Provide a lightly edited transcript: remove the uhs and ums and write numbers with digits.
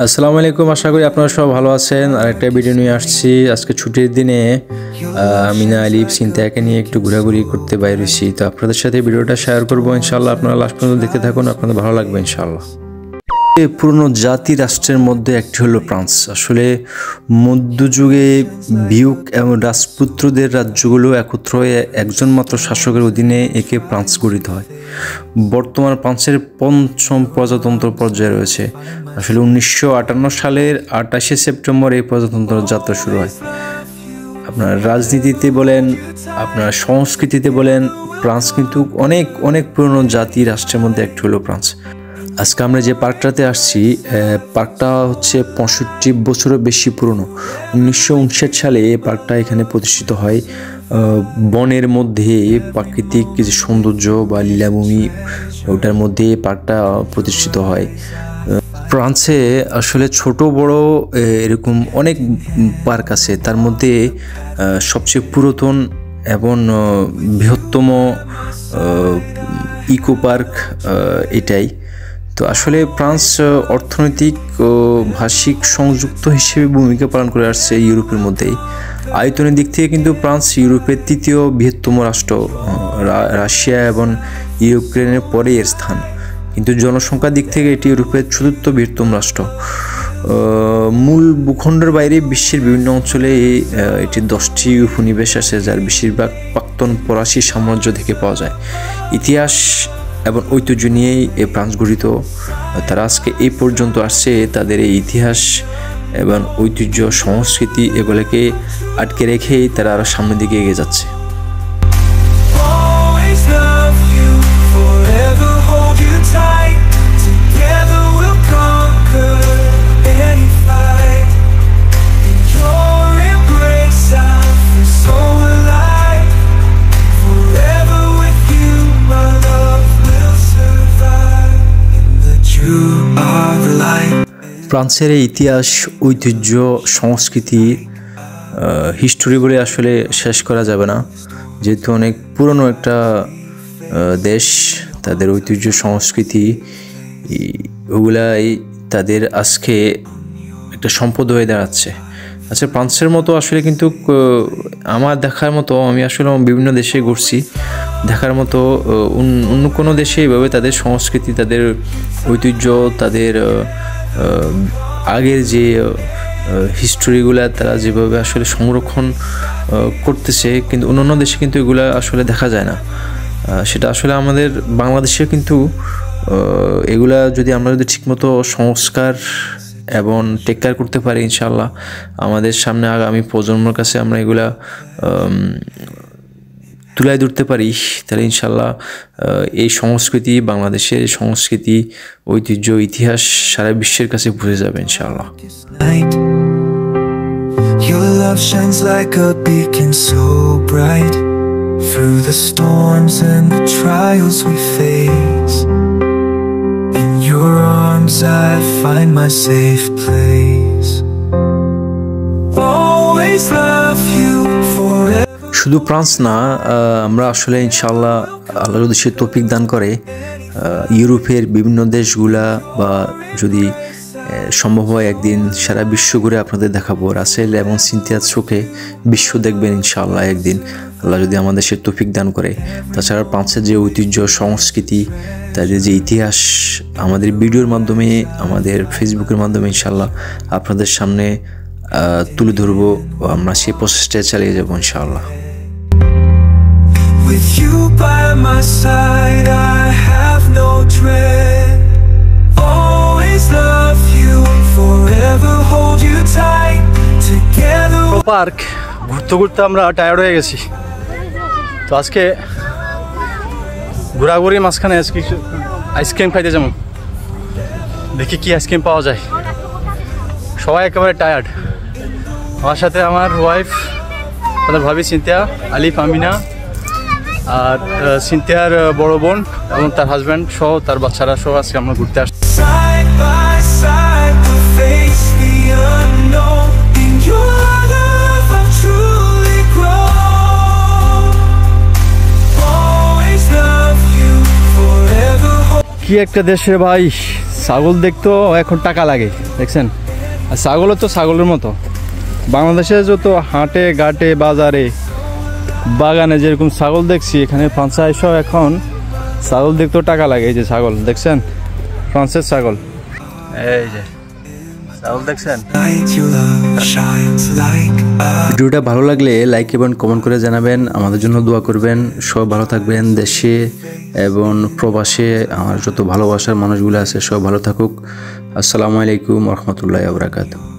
আসসালামু আলাইকুম, আশা করি আপনারা সব ভালো আছেন। আরেকটা ভিডিও নিয়ে আসছি। আজকে ছুটির দিনে মিনা আলিফ সিনথিয়াকে নিয়ে একটু ঘোরাঘুরি করতে বাইরে হয়েছি, তো আপনাদের সাথে ভিডিওটা শেয়ার করবো ইনশাআল্লাহ। আপনারা লাস্ট পর্যন্ত দেখতে থাকুন, আপনাদের ভালো লাগবে ইনশাআল্লাহ। পুরনো জাতি রাষ্ট্রের মধ্যে একটি হলো ফ্রান্স। আসলে মধ্যযুগে বিউক এবং রাজপুত্রদের রাজ্যগুলো একত্র হয়ে একজন মাত্র শাসকের অধীনে একে ফ্রান্স গঠিত হয়। বর্তমান ফ্রান্সের পঞ্চম প্রজাতন্ত্র পর্যায়ে রয়েছে। আসলে 1958 সালের 28শে সেপ্টেম্বর এই প্রজাতন্ত্র যাত্রা শুরু হয়। আপনার রাজনীতিতে বলেন, আপনার সংস্কৃতিতে বলেন, ফ্রান্স কিন্তু অনেক অনেক পুরনো জাতি রাষ্ট্রের মধ্যে একটি হলো ফ্রান্স। আজকে আমরা যে পার্কটাতে আসছি, পার্কটা হচ্ছে 65 বছরের বেশি পুরনো। 1959 সালে এই পার্কটা এখানে প্রতিষ্ঠিত হয়। বনের মধ্যে প্রাকৃতিক কিছু সৌন্দর্য বা লীলাভূমি, ওটার মধ্যে পার্কটা প্রতিষ্ঠিত হয়। ফ্রান্সে আসলে ছোট বড় এরকম অনেক পার্ক আছে, তার মধ্যে সবচেয়ে পুরাতন এবং বৃহত্তম ইকো পার্ক এটাই। তো আসলে ফ্রান্স অর্থনৈতিক ও ভাষিক সংযুক্ত হিসেবে ভূমিকা পালন করে আসছে ইউরোপের মধ্যেই। আয়তনের দিক থেকে কিন্তু ফ্রান্স ইউরোপের তৃতীয় বৃহত্তম রাষ্ট্র, রাশিয়া এবং ইউক্রেনের পরে এর স্থান। কিন্তু জনসংখ্যার দিক থেকে এটি ইউরোপের চতুর্থ বৃহত্তম রাষ্ট্র। মূল ভূখণ্ডের বাইরে বিশ্বের বিভিন্ন অঞ্চলে এটি 10টি উপনিবেশ আছে, যার বেশিরভাগ প্রাক্তন ফরাসি সাম্রাজ্য থেকে পাওয়া যায়। ইতিহাস এবং ঐতিহ্য নিয়েই এই ফ্রান্স গঠিত। তারা আজকে এই পর্যন্ত আসছে, তাদের এই ইতিহাস এবং ঐতিহ্য সংস্কৃতি এগুলোকে আটকে রেখেই তারা আরও সামনের দিকে এগিয়ে যাচ্ছে। ফ্রান্সের এই ইতিহাস, ঐতিহ্য, সংস্কৃতি, হিস্টোরি বলে আসলে শেষ করা যাবে না, যেহেতু অনেক পুরনো একটা দেশ। তাদের ঐতিহ্য সংস্কৃতি ওগুলাই তাদের আজকে একটা সম্পদ হয়ে দাঁড়াচ্ছে। আচ্ছা, ফ্রান্সের মতো আসলে কিন্তু আমার দেখার মতো, আমি আসলে বিভিন্ন দেশে ঘুরছি, দেখার মতো অন্য কোনো দেশে এইভাবে তাদের সংস্কৃতি, তাদের ঐতিহ্য, তাদের আগের যে হিস্টোরিগুলা তারা যেভাবে আসলে সংরক্ষণ করতেছে, কিন্তু অন্যান্য দেশে কিন্তু এগুলা আসলে দেখা যায় না। সেটা আসলে আমাদের বাংলাদেশে কিন্তু এগুলা যদি আমরা যদি ঠিকমতো সংস্কার এবং টেক কেয়ার করতে পারি, ইনশাআল্লাহ আমাদের সামনে আগামী প্রজন্মের কাছে আমরা এগুলা তুলে ধরতে পারি, তাহলে ইনশাআল্লাহ এই সংস্কৃতি, বাংলাদেশের সংস্কৃতি, ঐতিহ্য, ইতিহাস সারা বিশ্বের কাছে পৌঁছে যাবে ইনশাআল্লাহ। Your love shines like a beacon so bright through the storms and the trials we face. In your arms I find my safe place. Always love you forever. শুধু ফ্রান্স না, আমরা আসলে ইনশাআল্লাহ আল্লাহ যদি সে তৌফিক দান করে ইউরোপের বিভিন্ন দেশগুলা, বা যদি সম্ভব হয় একদিন সারা বিশ্ব ঘুরে আপনাদের দেখাবো। রাসেল এবং সিনথিয়ার চোখে বিশ্ব দেখবেন ইনশাআল্লাহ একদিন, আল্লাহ যদি আমাদের সে তৌফিক দান করে। তাছাড়া ফ্রান্সের যে ঐতিহ্য, সংস্কৃতি, তাদের যে ইতিহাস আমাদের ভিডিওর মাধ্যমে, আমাদের ফেসবুকের মাধ্যমে ইনশাআল্লাহ আপনাদের সামনে তুলে ধরবো। আমরা সেই প্রচেষ্টায় চালিয়ে যাবো ইনশাআল্লাহ। With you by my side I have no dread. Always love you, forever hold you tight. Together park ঘুরতে ঘুরতে আমরা টায়ার্ড হয়ে গেছি, তো আজকে ঘোরাঘুরি মাঝখানে আজকে আইসক্রিম খাইতে যাবো, দেখি কি আইসক্রিম পাওয়া যায়। সবাই একেবারে টায়ার্ড। আমার সাথে আমার ওয়াইফ, আমাদের ভাবি সিনথিয়া, আলিফ, আমিনা, আর সিনথিয়ার বড় বোন এবং তার হাজব্যান্ড সহ তার বাচ্চারা সহ আজকে আমরা ঘুরতে আসছি। কি একটা দেশে ভাই, ছাগল দেখতেও এখন টাকা লাগে, দেখছেন? আর ছাগলও তো ছাগলের মতো। বাংলাদেশে যত হাটে ঘাটে বাজারে বাগানে যেরকম ছাগল দেখছি, এখানে ফ্রান্সেও এখন ছাগল দেখতেও টাকা লাগে। এই যে ছাগল দেখছেন, ফ্রান্সের ছাগল, এই যে ছাগল দেখছেন। ভিডিওটা ভালো লাগলে লাইক এবং কমেন্ট করে জানাবেন, আমাদের জন্য দোয়া করবেন। সব ভালো থাকবেন, দেশে এবং প্রবাসে আমার যত ভালোবাসার মানুষগুলো আছে সব ভালো থাকুক। আসসালামু আলাইকুম ওয়া রাহমাতুল্লাহি ওয়া বারাকাতুহু।